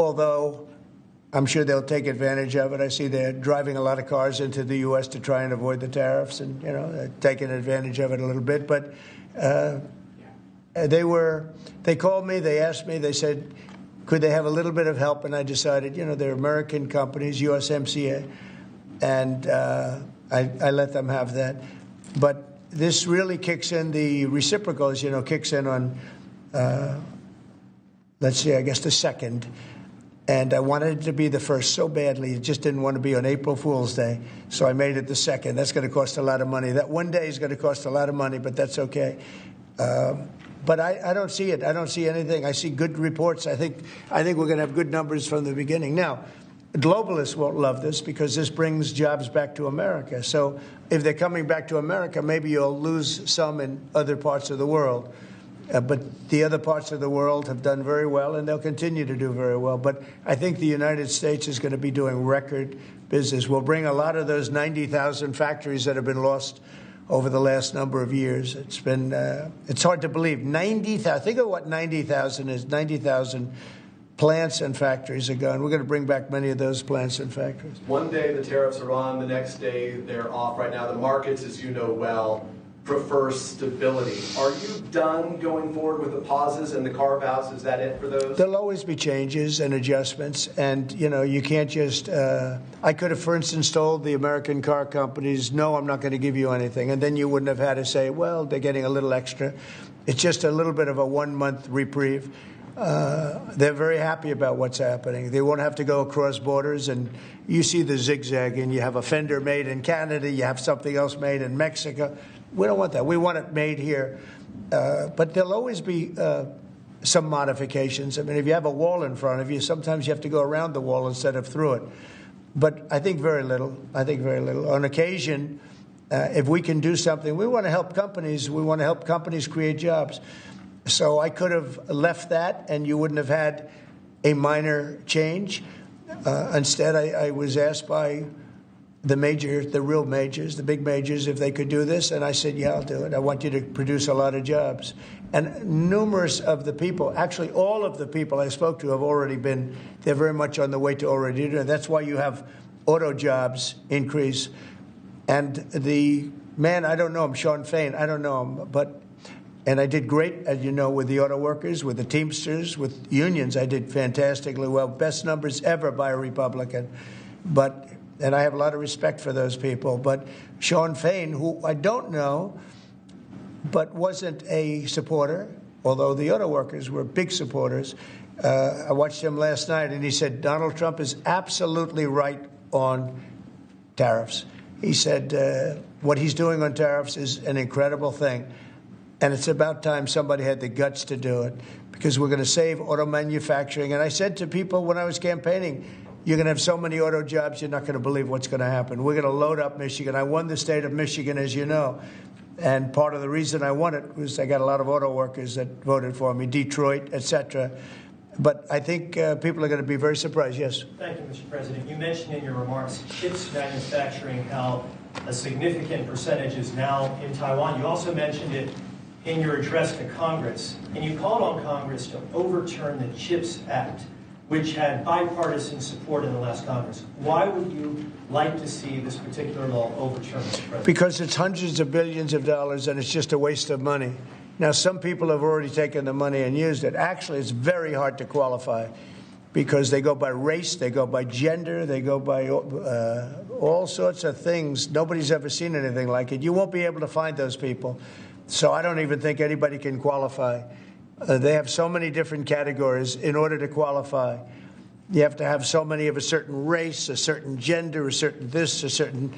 although I'm sure they'll take advantage of it. I see they're driving a lot of cars into the U.S. to try and avoid the tariffs, and they're taking advantage of it a little bit. But they called me, they asked me, they said, could they have a little bit of help? And I decided, they're American companies, USMCA, and I let them have that. But this really kicks in, the reciprocals, kicks in on, let's see, I guess the 2nd. And I wanted it to be the 1st so badly. It just didn't want to be on April Fool's Day. So I made it the 2nd. That's going to cost a lot of money. That one day is going to cost a lot of money, but that's okay. But I don't see it. I don't see anything. I see good reports. I think we're going to have good numbers from the beginning. Now, globalists won't love this because this brings jobs back to America. So if they're coming back to America, maybe you'll lose some in other parts of the world. But the other parts of the world have done very well, and they'll continue to do very well. But I think the United States is going to be doing record business. We'll bring a lot of those 90,000 factories that have been lost over the last number of years. It's been, it's hard to believe. 90,000, think of what 90,000 is. 90,000 plants and factories are gone. We're going to bring back many of those plants and factories. One day the tariffs are on, the next day they're off. Right now the markets, as you know well, prefer stability. Are you done going forward with the pauses and the carve-outs? Is that it for those? There'll always be changes and adjustments, and you can't just. I could have, for instance, told the American car companies, "No, I'm not going to give you anything," and then you wouldn't have had to say, "Well, they're getting a little extra." It's just a little bit of a 1-month reprieve. They're very happy about what's happening. They won't have to go across borders, and you see the zigzag, and you have a fender made in Canada, you have something else made in Mexico. We don't want that. We want it made here. But there'll always be some modifications. I mean, if you have a wall in front of you, sometimes you have to go around the wall instead of through it. But I think very little. I think very little. On occasion, if we can do something, we want to help companies. We want to help companies create jobs. So I could have left that, and you wouldn't have had a minor change. Instead, I was asked by the real majors, the big majors, if they could do this. And I said, yeah, I'll do it. I want you to produce a lot of jobs. And numerous of the people, actually all of the people I spoke to have already been, they're very much on the way to already doing it. That's why you have auto jobs increase. And the man, I don't know him, Sean Fain, I don't know him, and I did great, as you know, with the auto workers, with the Teamsters, with unions. I did fantastically well, best numbers ever by a Republican. And I have a lot of respect for those people. But Sean Fain, who I don't know, but wasn't a supporter, although the auto workers were big supporters. I watched him last night, and he said, Donald Trump is absolutely right on tariffs. He said, what he's doing on tariffs is an incredible thing. And it's about time somebody had the guts to do it, because we're going to save auto manufacturing. And I said to people when I was campaigning, you're going to have so many auto jobs, you're not going to believe what's going to happen. We're going to load up Michigan. I won the state of Michigan, as you know. And part of the reason I won it was I got a lot of auto workers that voted for me, Detroit, et cetera. But I think people are going to be very surprised. Yes? Thank you, Mr. President. You mentioned in your remarks chips manufacturing, how a significant percentage is now in Taiwan. You also mentioned it in your address to Congress. And you called on Congress to overturn the CHIPS Act, which had bipartisan support in the last Congress. Why would you like to see this particular law overturned, Mr. President? Because it's hundreds of billions of dollars, and it's just a waste of money. Now, some people have already taken the money and used it. Actually, it's very hard to qualify because they go by race, they go by gender, they go by all sorts of things. Nobody's ever seen anything like it. You won't be able to find those people. So I don't even think anybody can qualify. They have so many different categories in order to qualify. You have to have so many of a certain race, a certain gender, a certain this, a certain,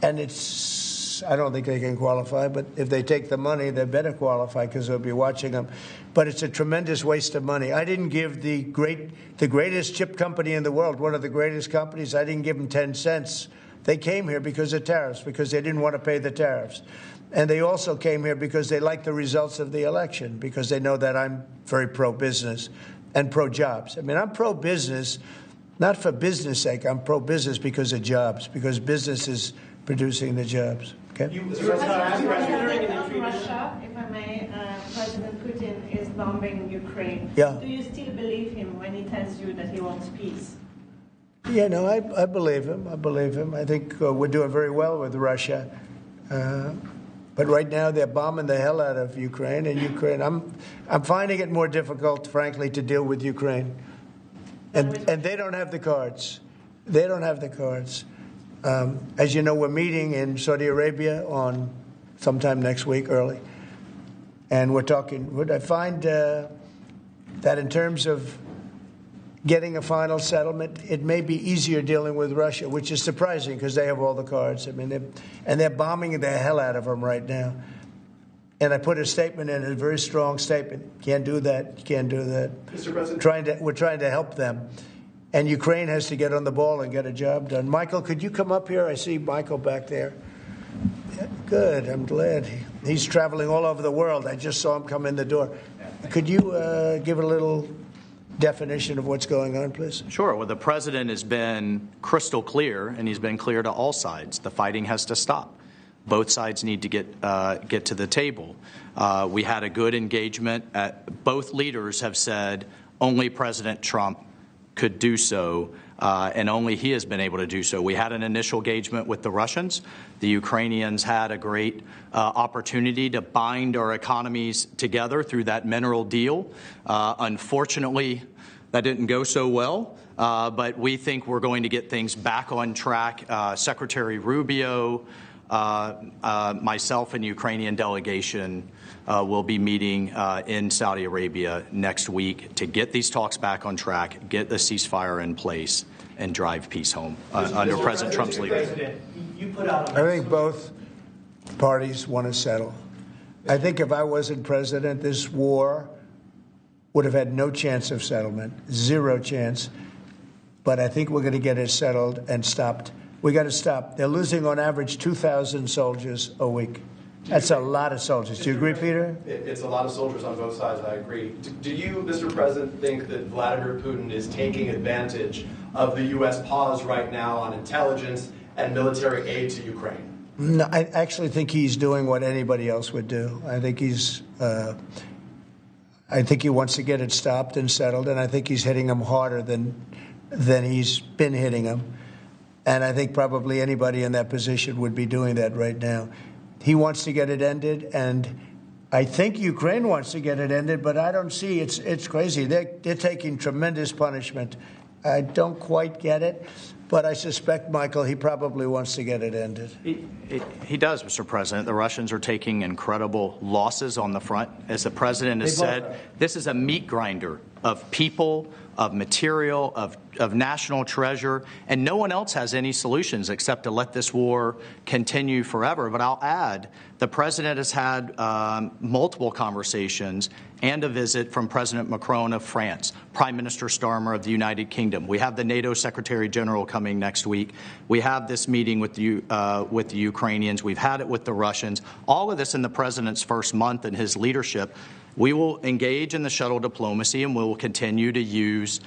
and I don't think they can qualify, but if they take the money, they better qualify because they'll be watching them. But it's a tremendous waste of money. I didn't give the greatest chip company in the world, one of the greatest companies, I didn't give them 10 cents. They came here because of tariffs, because they didn't want to pay the tariffs. And they also came here because they like the results of the election, because they know that I'm very pro-business and pro-jobs. I mean, I'm pro-business, not for business sake. I'm pro-business because of jobs, because business is producing the jobs. Okay? President, on Russia, if I may, President Putin is bombing Ukraine. Yeah. Do you still believe him when he tells you that he wants peace? Yeah, no, I believe him. I believe him. I think we're doing very well with Russia. But right now they're bombing the hell out of Ukraine, and I'm finding it more difficult, frankly, to deal with Ukraine. And they don't have the cards. They don't have the cards. As you know, we're meeting in Saudi Arabia on sometime next week, early. And we're talking. I find that in terms of getting a final settlement, it may be easier dealing with Russia, which is surprising because they have all the cards. I mean, they're bombing the hell out of them right now. And I put a statement in, a very strong statement. Can't do that. You can't do that. Mr. President, We're trying to help them. And Ukraine has to get on the ball and get a job done. Michael, could you come up here? I see Michael back there. Yeah, good. I'm glad. He's traveling all over the world. I just saw him come in the door. Could you give a little definition of what's going on, please? Sure. Well, the president has been crystal clear, and he's been clear to all sides. The fighting has to stop. Both sides need to get to the table. We had a good engagement. Both leaders have said only President Trump could do so, and only he has been able to do so. We had an initial engagement with the Russians. The Ukrainians had a great opportunity to bind our economies together through that mineral deal. Unfortunately, that didn't go so well, but we think we're going to get things back on track. Secretary Rubio, myself and Ukrainian delegation will be meeting in Saudi Arabia next week to get these talks back on track, get the ceasefire in place, and drive peace home under President Trump's leadership. I think both parties want to settle. I think if I wasn't president, this war would have had no chance of settlement, zero chance. But I think we're going to get it settled and stopped. We got to stop. They're losing on average 2,000 soldiers a week. That's a lot of soldiers. Do you agree, Peter? It's a lot of soldiers on both sides. I agree. Do you, Mr. President, think that Vladimir Putin is taking advantage of the U.S. pause right now on intelligence and military aid to Ukraine? No, I actually think he's doing what anybody else would do. I think he wants to get it stopped and settled, and I think he's hitting them harder than he's been hitting them. And I think probably anybody in that position would be doing that right now. He wants to get it ended, and I think Ukraine wants to get it ended, but I don't see it's crazy. They're taking tremendous punishment. I don't quite get it, but I suspect, Michael, he probably wants to get it ended. He does, Mr. President. The Russians are taking incredible losses on the front. As the president has said, this is a meat grinder of people, of material, of national treasure, and no one else has any solutions except to let this war continue forever. But I'll add, the president has had multiple conversations and a visit from President Macron of France, Prime Minister Starmer of the United Kingdom. We have the NATO Secretary General coming next week. We have this meeting with the Ukrainians. We've had it with the Russians. All of this in the president's first month in his leadership. We will engage in the shuttle diplomacy, and we will continue to use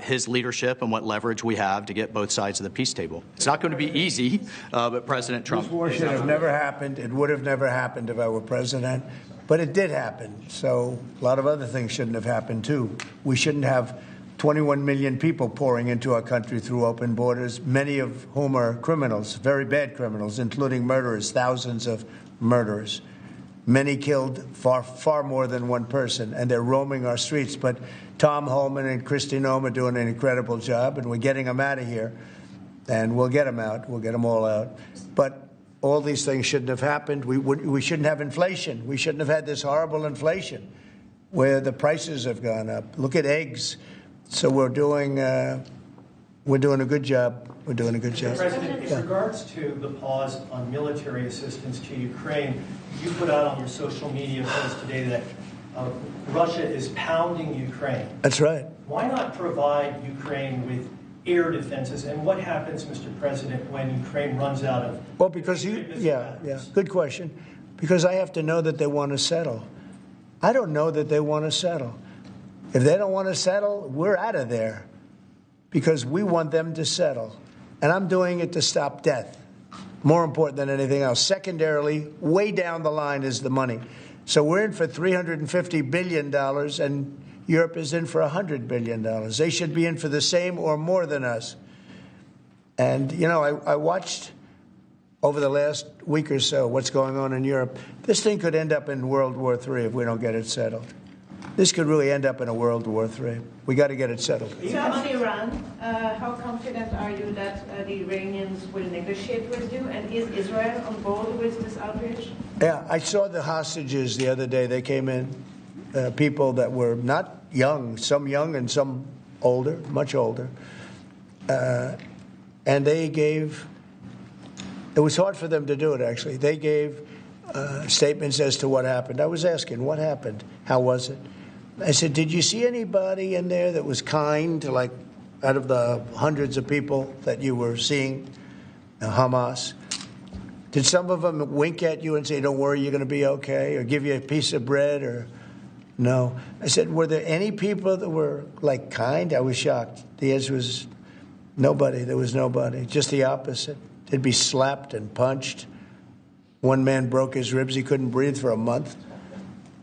his leadership and what leverage we have to get both sides of the peace table. It's not going to be easy, but President Trump... This war should have never happened. It would have never happened if I were president, but it did happen. So a lot of other things shouldn't have happened, too. We shouldn't have 21 million people pouring into our country through open borders, many of whom are criminals, very bad criminals, including murderers, thousands of murderers. Many killed, far more than one person, and they're roaming our streets. But Tom Holman and Kristi Noem are doing an incredible job, and we're getting them out of here. And we'll get them out. We'll get them all out. But all these things shouldn't have happened. We shouldn't have inflation. We shouldn't have had this horrible inflation where the prices have gone up. Look at eggs. So we're doing a good job. We're doing a good job. President, in regards to the pause on military assistance to Ukraine, you put out on your social media post today that Russia is pounding Ukraine. That's right. Why not provide Ukraine with air defenses? And what happens, Mr. President, when Ukraine runs out of... Well, because good question. Because I have to know that they want to settle. I don't know that they want to settle. If they don't want to settle, we're out of there because we want them to settle. And I'm doing it to stop death, more important than anything else. Secondarily, way down the line is the money. So we're in for $350 billion, and Europe is in for $100 billion. They should be in for the same or more than us. And, you know, I watched over the last week or so what's going on in Europe. This thing could end up in World War III if we don't get it settled. This could really end up in a World War III. We got to get it settled. So on Iran, how confident are you that the Iranians will negotiate with you? And is Israel on board with this outrage? Yeah, I saw the hostages the other day. They came in, people that were not young, some young and some older, much older. And they gave, it was hard for them to do it, actually. They gave statements as to what happened. I was asking, what happened? How was it? I said, did you see anybody in there that was kind, like out of the hundreds of people that you were seeing, Hamas? Did some of them wink at you and say, don't worry, you're going to be okay, or give you a piece of bread, or no? I said, were there any people that were, like, kind? I was shocked. The answer was nobody. There was nobody. Just the opposite. They'd be slapped and punched. One man broke his ribs. He couldn't breathe for a month.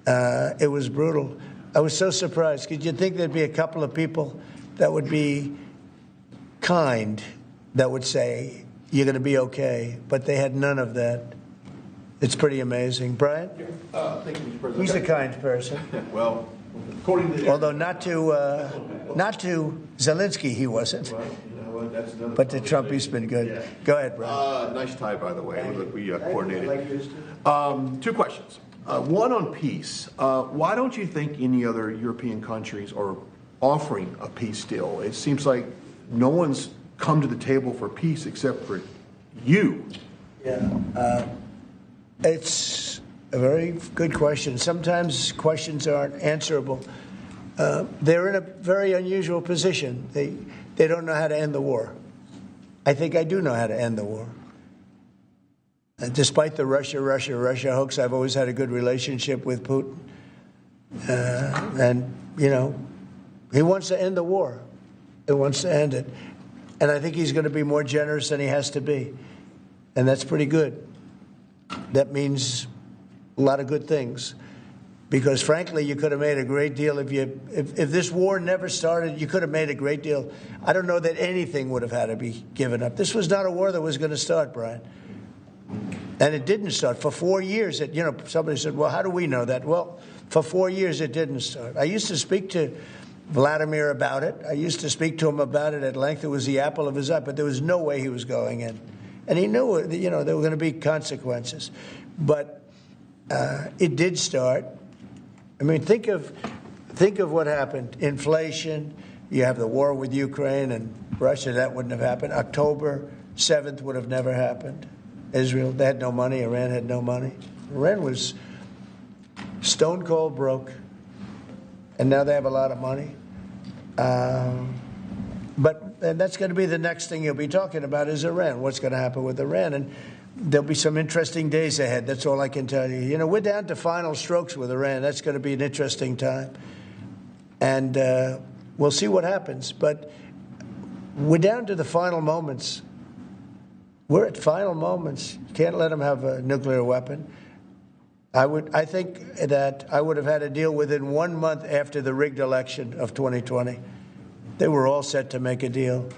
It was brutal. I was so surprised. Could you think there'd be a couple of people that would be kind, that would say, you're going to be okay? But they had none of that. It's pretty amazing. Brian? Thank you, Mr. President. He's a kind person. Well, according to Although not to Zelensky, he wasn't. Well, you know what, that's another But to Trump, he's conversation. been good. Yeah. Go ahead, Brian. Nice tie, by the way. We coordinated. Like yours too. Two questions. One on peace. Why don't you think any other European countries are offering a peace deal? It seems like no one's come to the table for peace except for you. Yeah. It's a very good question. Sometimes questions aren't answerable. They're in a very unusual position. They don't know how to end the war. I think I do know how to end the war. Despite the Russia hoax, I've always had a good relationship with Putin. And, you know, he wants to end the war. He wants to end it. And I think he's going to be more generous than he has to be. And that's pretty good. That means a lot of good things. Because, frankly, you could have made a great deal if this war never started. You could have made a great deal. I don't know that anything would have had to be given up. This was not a war that was going to start, Brian. And it didn't start. For 4 years, somebody said, well, how do we know that? Well, for 4 years, it didn't start. I used to speak to Vladimir about it. I used to speak to him about it at length. It was the apple of his eye, but there was no way he was going in. And he knew, there were going to be consequences. But it did start. I mean, think of what happened. Inflation. You have the war with Ukraine and Russia. That wouldn't have happened. October 7th would have never happened. Israel, they had no money. Iran had no money. Iran was stone cold broke. And now they have a lot of money. And that's going to be the next thing you'll be talking about is Iran. What's going to happen with Iran? And there'll be some interesting days ahead. That's all I can tell you. You know, we're down to final strokes with Iran. That's going to be an interesting time. And we'll see what happens. But we're down to the final moments. We're at final moments. You can't let them have a nuclear weapon. I think that I would have had a deal within 1 month after the rigged election of 2020. They were all set to make a deal.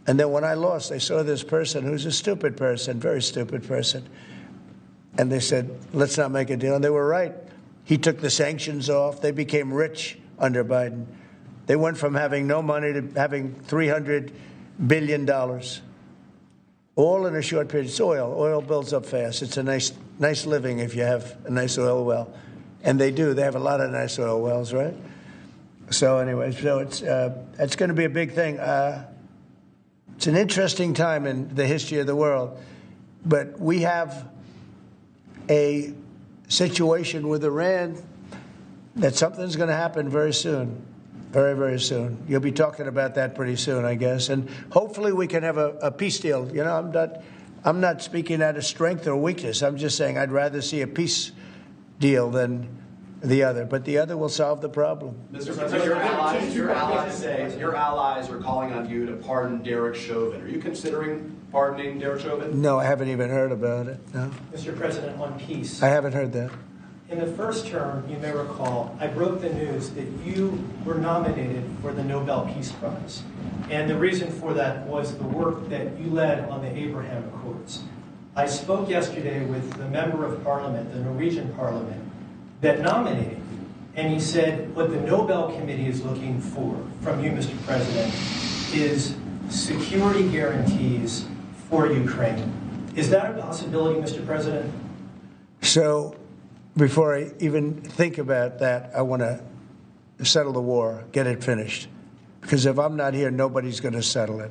And then when I lost, they saw this person who's a stupid person, very stupid person. And they said, let's not make a deal. And they were right. He took the sanctions off. They became rich under Biden. They went from having no money to having $300 billion. All in a short period. It's oil. Oil builds up fast. It's a nice living if you have a nice oil well. And they do. They have a lot of nice oil wells, right? So anyway, it's going to be a big thing. It's an interesting time in the history of the world. But we have a situation with Iran that something's going to happen very soon. Very, very soon. You'll be talking about that pretty soon, I guess. And hopefully we can have a peace deal. You know, I'm not speaking out of strength or weakness. I'm just saying I'd rather see a peace deal than the other. But the other will solve the problem. Mr. President, your allies are calling on you to pardon Derek Chauvin. Are you considering pardoning Derek Chauvin? No, I haven't even heard about it. No. Mr. President, on peace. I haven't heard that. In the first term, you may recall, I broke the news that you were nominated for the Nobel Peace Prize. And the reason for that was the work that you led on the Abraham Accords. I spoke yesterday with the member of parliament, the Norwegian parliament, that nominated you. And he said what the Nobel Committee is looking for from you, Mr. President, is security guarantees for Ukraine. Is that a possibility, Mr. President? So before I even think about that, I want to settle the war, get it finished. Because if I'm not here, nobody's going to settle it.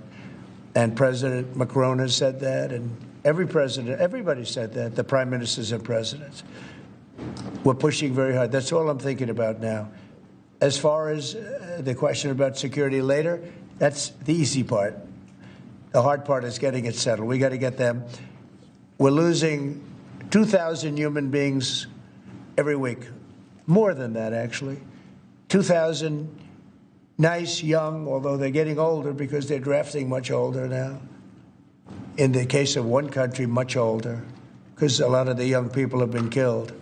And President Macron has said that, and everybody said that, the prime ministers and presidents. We're pushing very hard. That's all I'm thinking about now. As far as the question about security later, that's the easy part. The hard part is getting it settled. We got to get them. We're losing 2,000 human beings every week. More than that, actually. 2,000 nice, young, although they're getting older because they're drafting much older now. In the case of one country, much older, because a lot of the young people have been killed.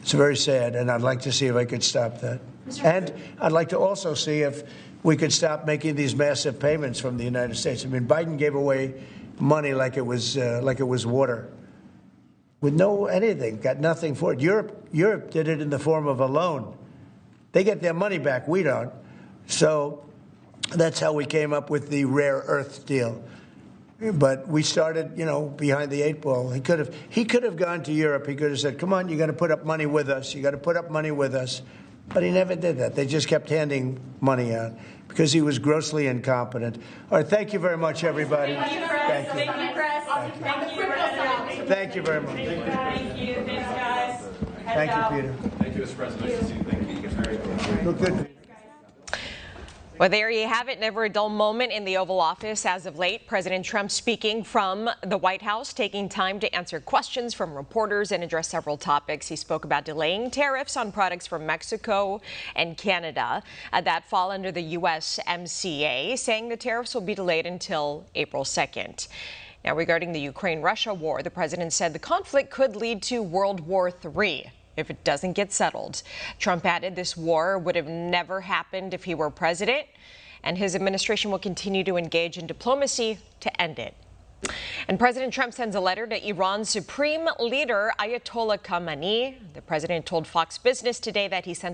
It's very sad, and I'd like to see if I could stop that. And I'd like to also see if we could stop making these massive payments from the United States. I mean, Biden gave away money like it was water, with no anything, got nothing for it. Europe did it in the form of a loan. They get their money back, we don't. So that's how we came up with the rare earth deal. But we started, behind the eight ball. He could have gone to Europe. He could have said, come on, you got to put up money with us. You got to put up money with us. But he never did that. They just kept handing money out because he was grossly incompetent. All right, thank you very much, everybody. Thank you, Press. Thank you. Thank you, Press. Thank you, President. Thank you very much. Thank you. Thanks, guys. Thank you, Peter. Thank you, Mr. President. Nice to see you. Thank you. Very good. Look good. Well, there you have it. Never a dull moment in the Oval Office as of late. President Trump speaking from the White House, taking time to answer questions from reporters and address several topics. He spoke about delaying tariffs on products from Mexico and Canada that fall under the USMCA, saying the tariffs will be delayed until April 2nd. Now, regarding the Ukraine-Russia war, the president said the conflict could lead to World War III if it doesn't get settled. Trump added this war would have never happened if he were president, and his administration will continue to engage in diplomacy to end it. And President Trump sends a letter to Iran's supreme leader, Ayatollah Khamenei. The president told Fox Business today that he sent the